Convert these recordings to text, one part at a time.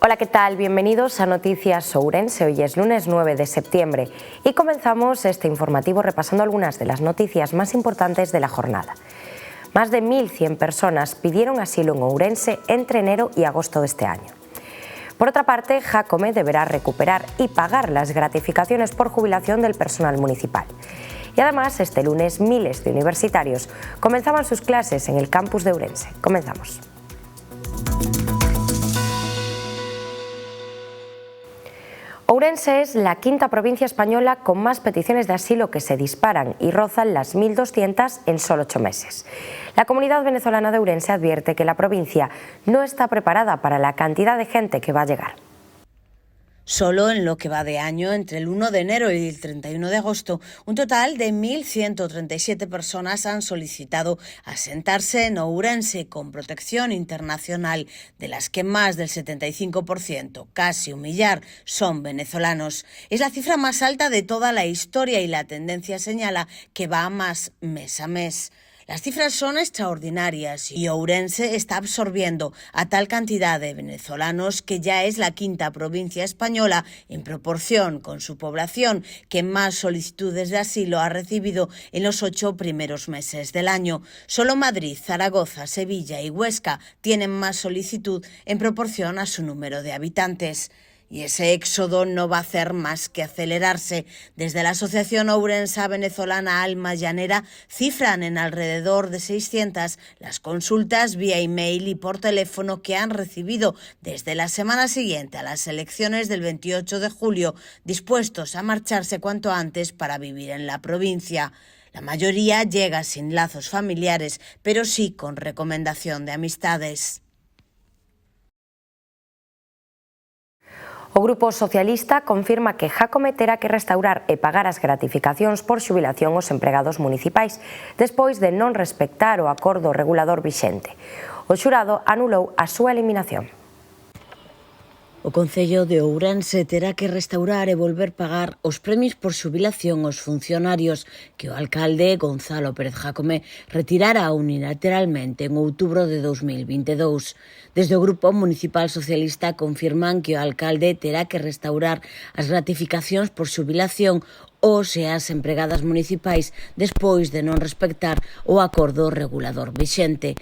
Hola, ¿qué tal? Bienvenidos a Noticias Ourense. Hoy es lunes 9 de septiembre y comenzamos este informativo repasando algunas de las noticias más importantes de la jornada. Más de 1.100 personas pidieron asilo en Ourense entre enero y agosto de este año. Por otra parte, Jácome deberá recuperar y pagar las gratificaciones por jubilación del personal municipal. Y además, este lunes miles de universitarios comenzaban sus clases en el campus de Ourense. Comenzamos. Ourense es la quinta provincia española con más peticiones de asilo que se disparan y rozan las 1.200 en solo 8 meses. La comunidad venezolana de Ourense advierte que la provincia no está preparada para la cantidad de gente que va a llegar. Solo en lo que va de año, entre el 1 de enero y el 31 de agosto, un total de 1.137 personas han solicitado asentarse en Ourense con protección internacional, de las que más del 75%, casi 1 millar, son venezolanos. Es la cifra más alta de toda la historia y la tendencia señala que va a más mes a mes. Las cifras son extraordinarias y Ourense está absorbiendo a tal cantidad de venezolanos que ya es la quinta provincia española en proporción con su población que más solicitudes de asilo ha recibido en los 8 primeros meses del año. Solo Madrid, Zaragoza, Sevilla y Huesca tienen más solicitud en proporción a su número de habitantes. Y ese éxodo no va a hacer más que acelerarse. Desde la Asociación Ourense Venezolana Alma Llanera cifran en alrededor de 600 las consultas vía email y por teléfono que han recibido desde la semana siguiente a las elecciones del 28 de julio, dispuestos a marcharse cuanto antes para vivir en la provincia. La mayoría llega sin lazos familiares, pero sí con recomendación de amistades. O Grupo Socialista confirma que Jácome terá que restaurar e pagar as gratificacións por xubilación aos empregados municipais despois de non respectar o acordo regulador vixente. O xurado anulou a súa eliminación. O Concello de Ourense terá que restaurar e volver pagar os premios por xubilación aos funcionarios que o alcalde Gonzalo Pérez Jácome retirara unilateralmente en outubro de 2022. Desde o Grupo Municipal Socialista confirman que o alcalde terá que restaurar as gratificacións por xubilación ou se as empregadas municipais despois de non respectar o acordo regulador vixente.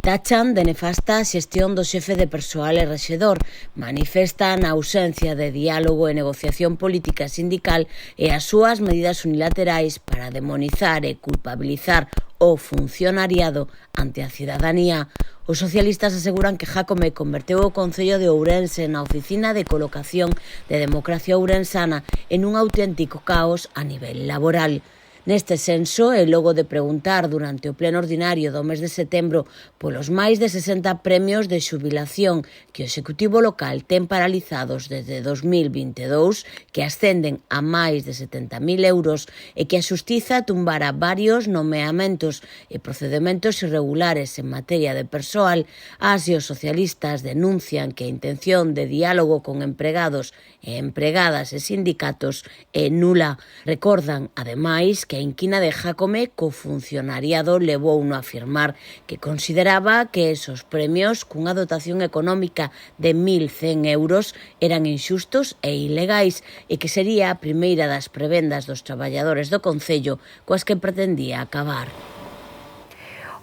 Tachan de nefasta a xestión do xefe de persoal e rexedor, manifestan a ausencia de diálogo e negociación política sindical e as súas medidas unilaterais para demonizar e culpabilizar o funcionariado ante a cidadanía. Os socialistas aseguran que Jácome converteu o Concello de Ourense na oficina de colocación de democracia ourensana en un auténtico caos a nivel laboral. Neste senso, e logo de preguntar durante o pleno ordinario do mes de setembro polos máis de 60 premios de xubilación que o Executivo local ten paralizados desde 2022, que ascenden a máis de 70.000 euros e que a Xustiza tumbara varios nomeamentos e procedementos irregulares en materia de persoal, as e os socialistas denuncian que a intención de diálogo con empregados e empregadas e sindicatos é nula. Recordan, ademais, que a inquina de Jácome co funcionariado levou a afirmar que consideraba que esos premios cunha dotación económica de 1.100 euros eran inxustos e ilegais e que sería a primeira das prebendas dos traballadores do Concello coas que pretendía acabar.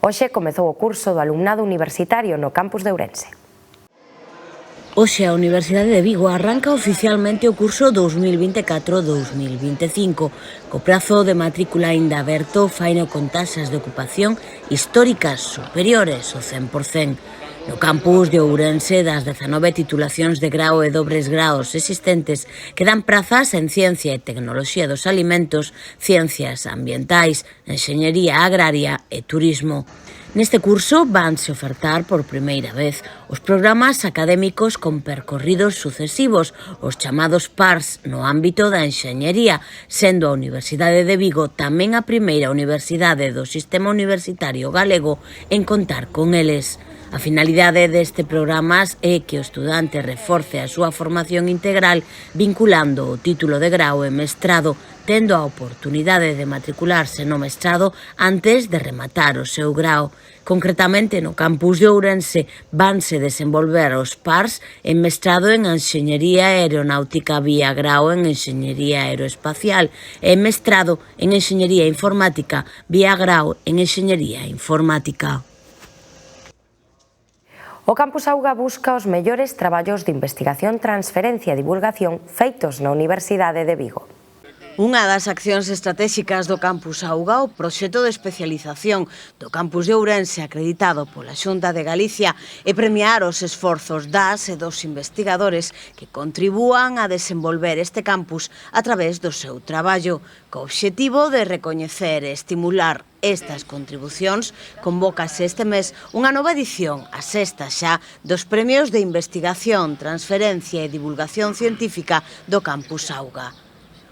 Hoxe comezou o curso do alumnado universitario no campus de Ourense. Hoxe a Universidade de Vigo arranca oficialmente o curso 2024-2025, co prazo de matrícula aínda aberto faino con taxas de ocupación históricas superiores ao 100%. No campus de Ourense, das 19 titulacións de grao e dobres graos existentes, quedan prazas en Ciencia e Tecnoloxía dos Alimentos, Ciencias Ambientais, Enxeñería Agraria e Turismo. Neste curso vanse ofertar por primeira vez os programas académicos con percorridos sucesivos, os chamados PARS, no ámbito da enxeñería, sendo a Universidade de Vigo tamén a primeira universidade do sistema universitario galego en contar con eles. A finalidade deste programa é que o estudante reforce a súa formación integral vinculando o título de grao e mestrado, tendo a oportunidade de matricularse no mestrado antes de rematar o seu grao. Concretamente, no campus de Ourense vanse desenvolver os PARs en mestrado en Enxeñería Aeronáutica vía grao en Enxeñería Aeroespacial e mestrado en Enxeñería Informática vía grao en Enxeñería Informática. O Campus Auga busca os mellores traballos de investigación, transferencia e divulgación feitos na Universidade de Vigo. Unha das accións estratéxicas do Campus Auga, o proxecto de especialización do Campus de Ourense acreditado pola Xunta de Galicia é premiar os esforzos das e dos investigadores que contribúan a desenvolver este campus a través do seu traballo. Co obxectivo de recoñecer e estimular estas contribucións, convócase este mes unha nova edición, a sexta xa, dos premios de investigación, transferencia e divulgación científica do Campus Auga.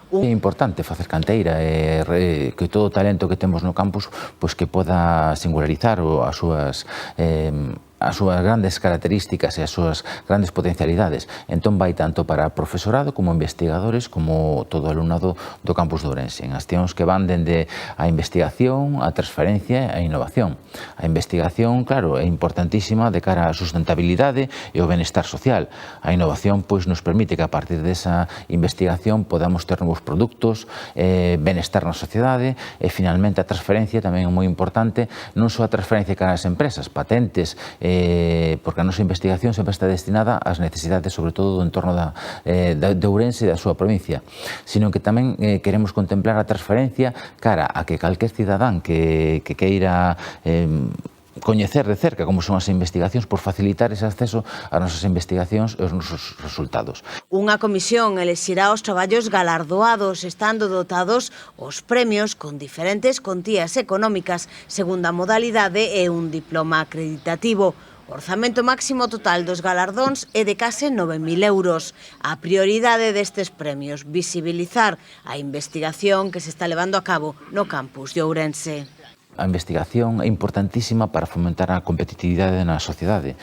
É importante facer canteira e que todo o talento que temos no campus pois que poda singularizar as súas grandes características e as súas grandes potencialidades. Entón vai tanto para profesorado como investigadores como todo o alumnado do campus de Ourense, en accións que van dende a investigación, a transferencia e a innovación. A investigación, claro, é importantísima de cara á sustentabilidade e ao benestar social. A innovación pois nos permite que a partir desa investigación podamos ter novos produtos, benestar na sociedade e finalmente a transferencia tamén é moi importante, non só a transferencia cara ás empresas, patentes, porque a nosa investigación sempre está destinada ás necesidades, sobre todo, do entorno de Ourense e da súa provincia, sino que tamén queremos contemplar a transferencia cara a que calquer cidadán que queira coñecer de cerca como son as investigacións por facilitar ese acceso ás nosas investigacións e aos nosos resultados. Unha comisión elexirá os traballos galardoados, estando dotados os premios con diferentes contías económicas segundo a modalidade e un diploma acreditativo. O orzamento máximo total dos galardóns é de case 9.000 euros. A prioridade destes premios, visibilizar a investigación que se está levando a cabo no campus de Ourense. A investigación é importantísima para fomentar a competitividade na sociedade.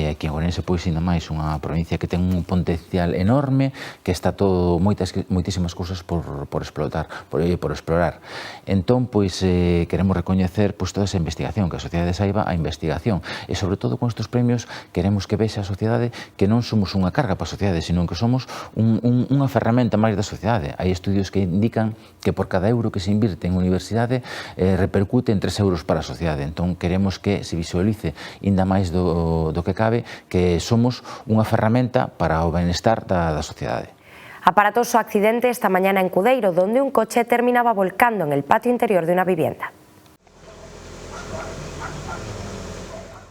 Aquí en Ourense, pois, ainda máis, unha provincia que ten un potencial enorme, que está todo moitísimas cousas por explotar, por explorar. Entón, pois, queremos recoñecer toda esa investigación, que a sociedade saiba a investigación. E, sobre todo, con estes premios, queremos que vexa a sociedade que non somos unha carga para a sociedade, sino que somos unha ferramenta máis da sociedade. Hai estudios que indican que por cada euro que se invirte en universidade repercute en 3 euros para a sociedade. Entón, queremos que se visualice ainda máis do que cabe que somos unha ferramenta para o benestar da sociedade. Aparatoso accidente esta mañana en Cudeiro, donde un coche terminaba volcando en el patio interior de una vivienda.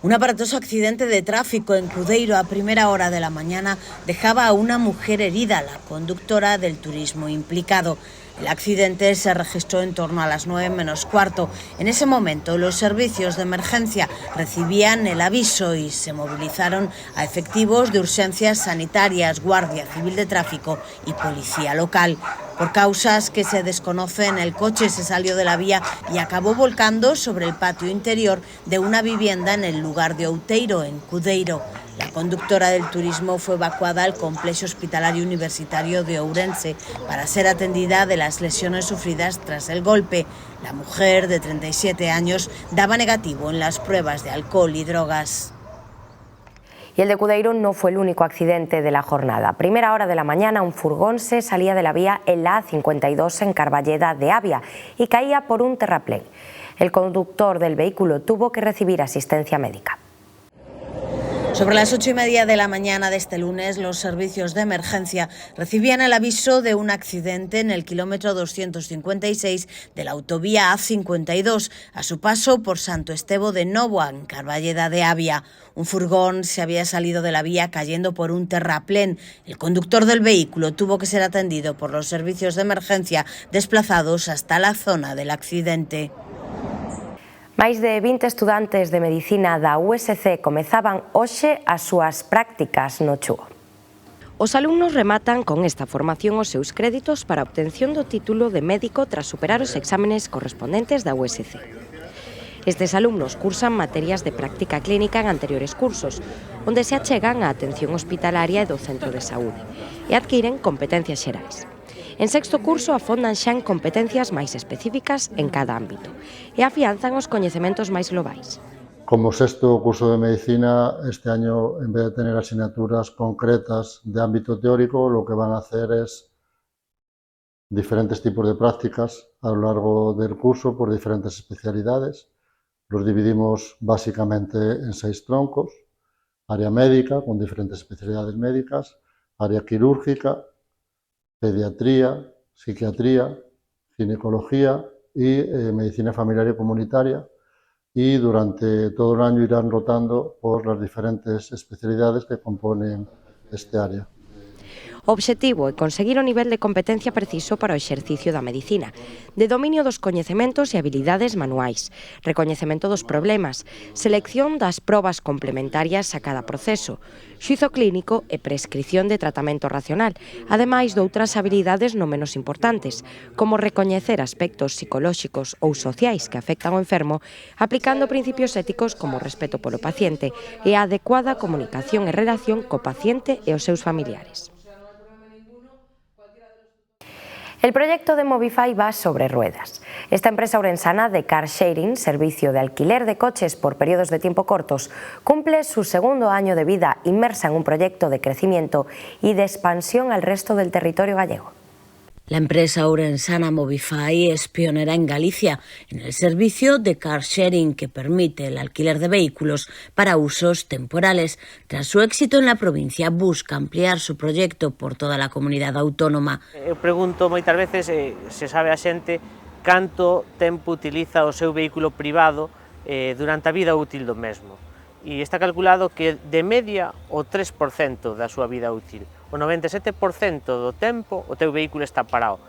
Un aparatoso accidente de tráfico en Cudeiro a primera hora de la mañana dejaba a una mujer herida, la conductora del turismo implicado. El accidente se registró en torno a las 9 menos cuarto. En ese momento, los servicios de emergencia recibían el aviso y se movilizaron a efectivos de urgencias sanitarias, Guardia Civil de Tráfico y Policía Local. Por causas que se desconocen, el coche se salió de la vía y acabó volcando sobre el patio interior de una vivienda en el lugar de Outeiro, en Cudeiro. La conductora del turismo fue evacuada al complejo hospitalario universitario de Ourense para ser atendida de las lesiones sufridas tras el golpe. La mujer, de 37 años, daba negativo en las pruebas de alcohol y drogas. Y el de Cudeiro no fue el único accidente de la jornada. A primera hora de la mañana, un furgón se salía de la vía en la A52 en Carballeda de Avia y caía por un terraplén. El conductor del vehículo tuvo que recibir asistencia médica. Sobre las 8:30 de la mañana de este lunes, los servicios de emergencia recibían el aviso de un accidente en el kilómetro 256 de la autovía A52, a su paso por Santo Estevo de Novoa, en Carballeda de Avia. Un furgón se había salido de la vía cayendo por un terraplén. El conductor del vehículo tuvo que ser atendido por los servicios de emergencia desplazados hasta la zona del accidente. Máis de 20 estudantes de medicina da USC comezaban hoxe as súas prácticas no Chuo. Os alumnos rematan con esta formación os seus créditos para a obtención do título de médico tras superar os exámenes correspondentes da USC. Estes alumnos cursan materias de práctica clínica en anteriores cursos, onde se achegan á atención hospitalaria e do centro de saúde, e adquiren competencias xerais. En sexto curso afondan xa en competencias máis específicas en cada ámbito e afianzan os coñecementos máis globais. Como sexto curso de Medicina, este año, en vez de tener asignaturas concretas de ámbito teórico, lo que van a hacer es diferentes tipos de prácticas a lo largo del curso por diferentes especialidades. Los dividimos básicamente en 6 troncos: área médica, con diferentes especialidades médicas, área quirúrgica, pediatría, psiquiatría, ginecología y medicina familiar y comunitaria. Y durante todo el año irán rotando por las diferentes especialidades que componen este área. O obxectivo é conseguir o nivel de competencia preciso para o exercicio da medicina, de dominio dos coñecementos e habilidades manuais, recoñecemento dos problemas, selección das probas complementarias a cada proceso, xuizo clínico e prescripción de tratamento racional, ademais de outras habilidades non menos importantes, como recoñecer aspectos psicolóxicos ou sociais que afectan ao enfermo, aplicando principios éticos como o respeto polo paciente e a adecuada comunicación e relación co paciente e os seus familiares. El proyecto de Movify va sobre ruedas. Esta empresa ourensana de car sharing, servicio de alquiler de coches por periodos de tiempo cortos, cumple su segundo año de vida inmersa en un proyecto de crecimiento y de expansión al resto del territorio gallego. La empresa ourensana Movify es pionera en Galicia en el servicio de car sharing que permite el alquiler de vehículos para usos temporales. Tras su éxito en la provincia, busca ampliar su proyecto por toda la comunidad autónoma. Eu pregunto moitas veces se sabe a xente canto tempo utiliza o seu vehículo privado durante a vida útil do mesmo. E está calculado que de media o 3% da súa vida útil. O 97% do tempo o teu vehículo está parado.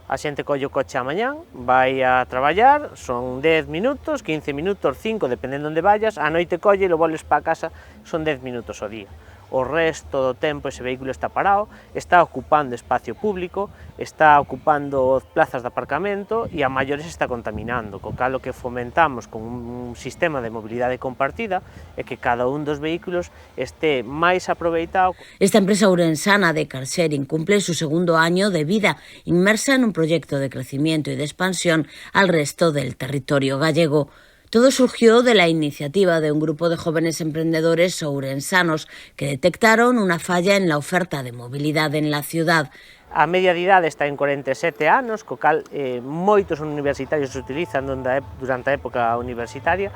A xente colle o coche a mañán, vai a traballar, son 10 minutos, 15 minutos, 5, dependendo onde vayas, a noite colle e lo volves para casa, son 10 minutos ao día. O resto do tempo ese vehículo está parado, está ocupando espacio público, está ocupando plazas de aparcamento e a maiores está contaminando, co cal o que fomentamos con un sistema de mobilidade compartida é que cada un dos vehículos este máis aproveitado. Esta empresa ourensana de car sharing cumple su segundo año de vida, inmersa en un proyecto de crecimiento y de expansión al resto del territorio gallego. Todo surgió de la iniciativa de un grupo de jóvenes emprendedores ourensanos que detectaron una falla en la oferta de movilidad en la ciudad. A media de idade está en 47 anos, co cal moitos universitarios se utilizan durante a época universitaria,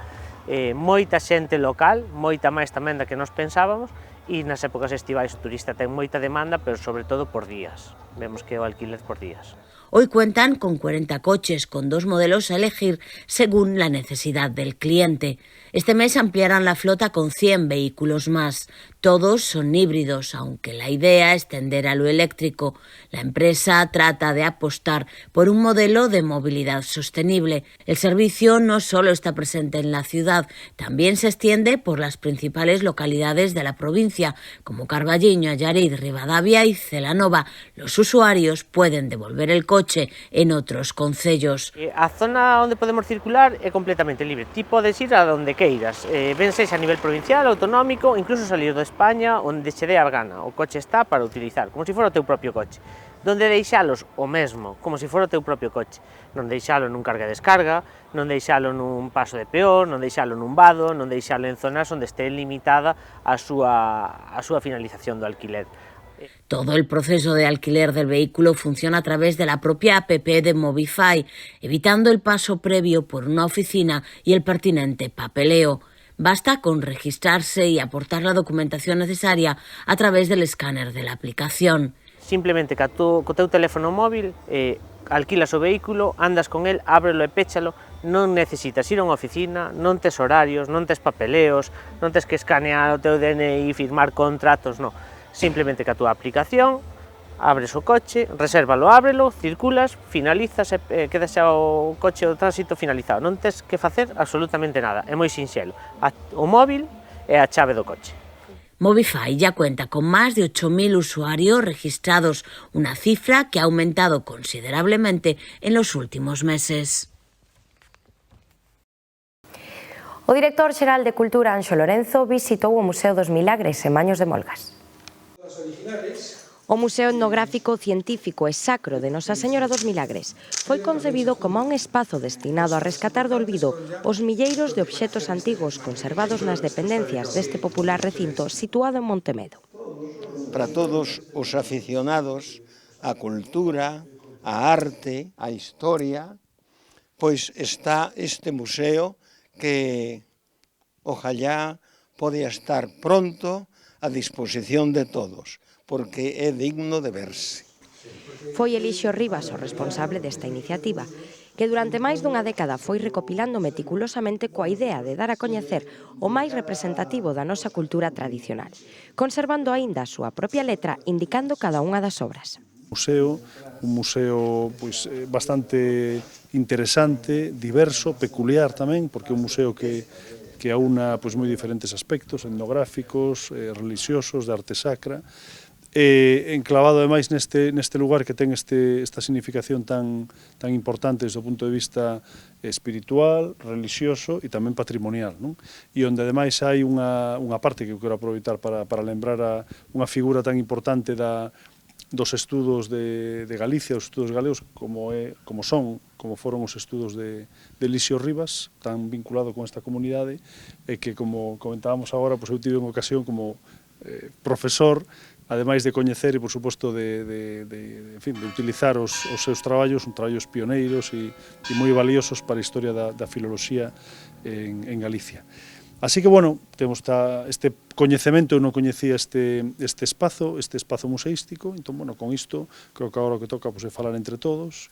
moita xente local, moita máis tamén da que nos pensábamos, e nas épocas estivais o turista ten moita demanda, pero sobre todo por días. Vemos que o alquiler por días. Hoy cuentan con 40 coches, con 2 modelos a elegir según la necesidad del cliente. Este mes ampliarán la flota con 100 vehículos más. Todos son híbridos, aunque la idea es tender a lo eléctrico. La empresa trata de apostar por un modelo de movilidad sostenible. El servicio no solo está presente en la ciudad, también se extiende por las principales localidades de la provincia, como Carballiño, Allariz, Ribadavia y Celanova. Los usuarios pueden devolver el coche en otros concellos. A zona onde podemos circular é completamente libre. Ti podes ir a donde queiras, ben sexa a nivel provincial, autonómico, incluso salir de España, onde che dé a gana. O coche está para utilizar, como se fora o teu propio coche. Donde deixalos, o mesmo, como se fora o teu propio coche. Non deixalo nun carga e descarga, non deixalo nun paso de peón, non deixalo nun vado, non deixalo en zonas onde este limitada a súa finalización do alquiler. Todo el proceso de alquiler del vehículo funciona a través de la propia app de Movify, evitando el paso previo por una oficina y el pertinente papeleo. Basta con registrarse y aportar la documentación necesaria a través del escáner de la aplicación. Simplemente co teu teléfono móvil alquilas o vehículo, andas con el, ábrelo e péchalo, non necesitas ir a unha oficina, non tes horarios, non tes papeleos, non tes que escanear o teu DNI e firmar contratos, non. Simplemente ca túa aplicación, abres o coche, resérvalo, ábrelo, circulas, finalizas e quedas xa o coche o tránsito finalizado. Non tes que facer absolutamente nada, é moi sinxelo. O móvil é a chave do coche. Movify ya cuenta con más de 8.000 usuarios registrados, una cifra que ha aumentado considerablemente en los últimos meses. O director xeral de Cultura, Anxo Lorenzo, visitou o Museo dos Milagres en Maños de Molgas. O Museo Etnográfico, Científico e Sacro de Nosa Señora dos Milagres foi concebido como un espazo destinado a rescatar do olvido os milleiros de obxetos antigos conservados nas dependencias deste popular recinto situado en Montemedo. Para todos os aficionados á cultura, á arte, á historia, pois está este museo que ojalá pode estar pronto a disposición de todos, porque é digno de verse. Foi Elixio Rivas o responsable desta iniciativa, que durante máis dunha década foi recopilando meticulosamente coa idea de dar a coñecer o máis representativo da nosa cultura tradicional, conservando aínda a súa propia letra indicando cada unha das obras. Un museo pois, bastante interesante, diverso, peculiar tamén, porque é un museo que aúna pois, moi diferentes aspectos etnográficos, religiosos, de arte sacra, enclavado ademais neste lugar que ten esta significación tan importante desde o punto de vista espiritual, religioso e tamén patrimonial, non? E onde ademais hai unha parte que eu quero aproveitar para lembrar unha figura tan importante dos estudos de Galicia, os estudos galegos, como foron os estudos de Elixio Rivas, tan vinculado con esta comunidade, e que, como comentábamos agora, eu tive unha ocasión como profesor, ademais de coñecer e, por suposto, de utilizar os seus traballos, traballos pioneiros e moi valiosos para a historia da filoloxía en Galicia. Así que, bueno, temos este coñecemento, eu non coñecía este espazo museístico, entón, bueno, con isto, creo que agora o que toca é falar entre todos,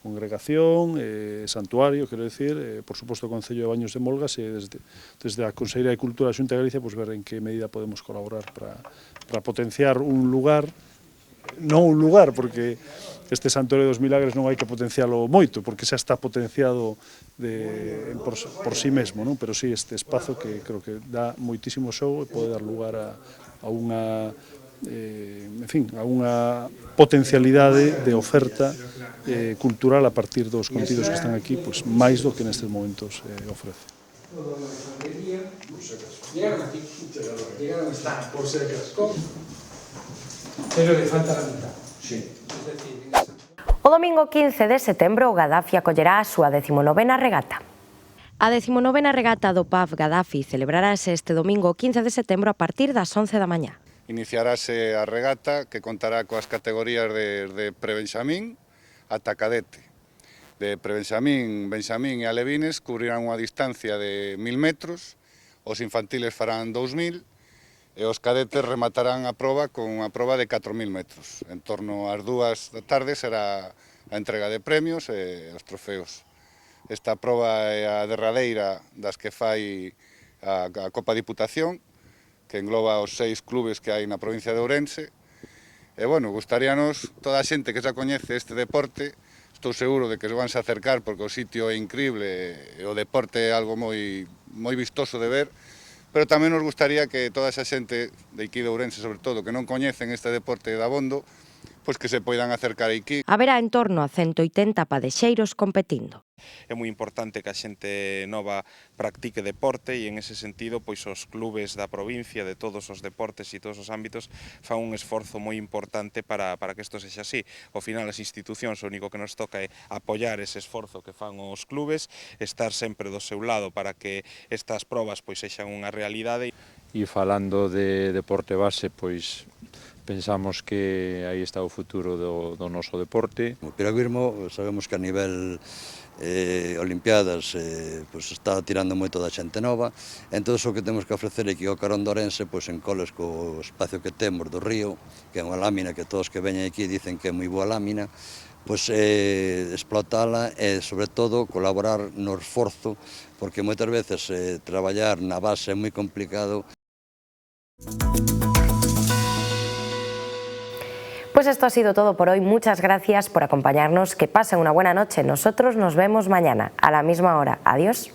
congregación, santuario, quero dicir, por suposto, o Concello de Baños de Molgas, e desde a Consellería de Cultura da Xunta de Galicia, ver en que medida podemos colaborar para potenciar un lugar, non un lugar, porque este Santuario dos Milagres non hai que potencialo moito, porque xa está potenciado por sí mesmo, non? Pero sí este espazo que creo que dá moitísimo xogo e pode dar lugar a unha potencialidade de oferta cultural a partir dos contidos que están aquí, pois máis do que nestes momentos ofrece. Llegaron aquí, llegaron por secas, pero le falta la mitad. Sí. O domingo 15 de setembro o Gaddafi acollerá a súa 19ª regata. A 19ª regata do PAF Gaddafi celebrarase este domingo 15 de setembro a partir das 11 da mañá. Iniciarase a regata que contará coas categorías de prebenxamín ata cadete. De prebenxamín, benxamín e alevines cubrirán unha distancia de 1000 metros, os infantiles farán 2000 e os cadetes rematarán a proba con unha proba de 4000 metros. En torno ás 2 da tarde será a entrega de premios e os trofeos. Esta proba é a derradeira das que fai a Copa Diputación, que engloba os 6 clubes que hai na provincia de Ourense. E, bueno, gustaríanos toda a xente que xa coñece este deporte, estou seguro de que se vanse acercar porque o sitio é increíble e o deporte é algo moi vistoso de ver, pero tamén nos gustaría que toda esa xente de aquí de Ourense, sobre todo, que non coñecen este deporte de abondo, pois que se poidan acercar aquí. Haberá en torno a 180 padexeiros competindo. É moi importante que a xente nova practique deporte e en ese sentido pois os clubes da provincia de todos os deportes e todos os ámbitos fan un esforzo moi importante para que isto sexa así. Ao final as institucións o único que nos toca é apoiar ese esforzo que fan os clubes, estar sempre do seu lado para que estas probas pois sexan unha realidade. E falando de deporte base, pois pensamos que aí está o futuro do noso deporte. O piragüismo sabemos que a nivel Olimpiadas pois está tirando moito da xente nova, entón o que temos que ofrecer aquí ao carón de Ourense, pois en coles co espacio que temos do río, que é unha lámina que todos que veñen aquí dicen que é moi boa lámina, pois explotala e sobre todo colaborar no esforzo, porque moitas veces traballar na base é moi complicado. Pues esto ha sido todo por hoy. Muchas gracias por acompañarnos. Que pasen una buena noche. Nosotros nos vemos mañana a la misma hora. Adiós.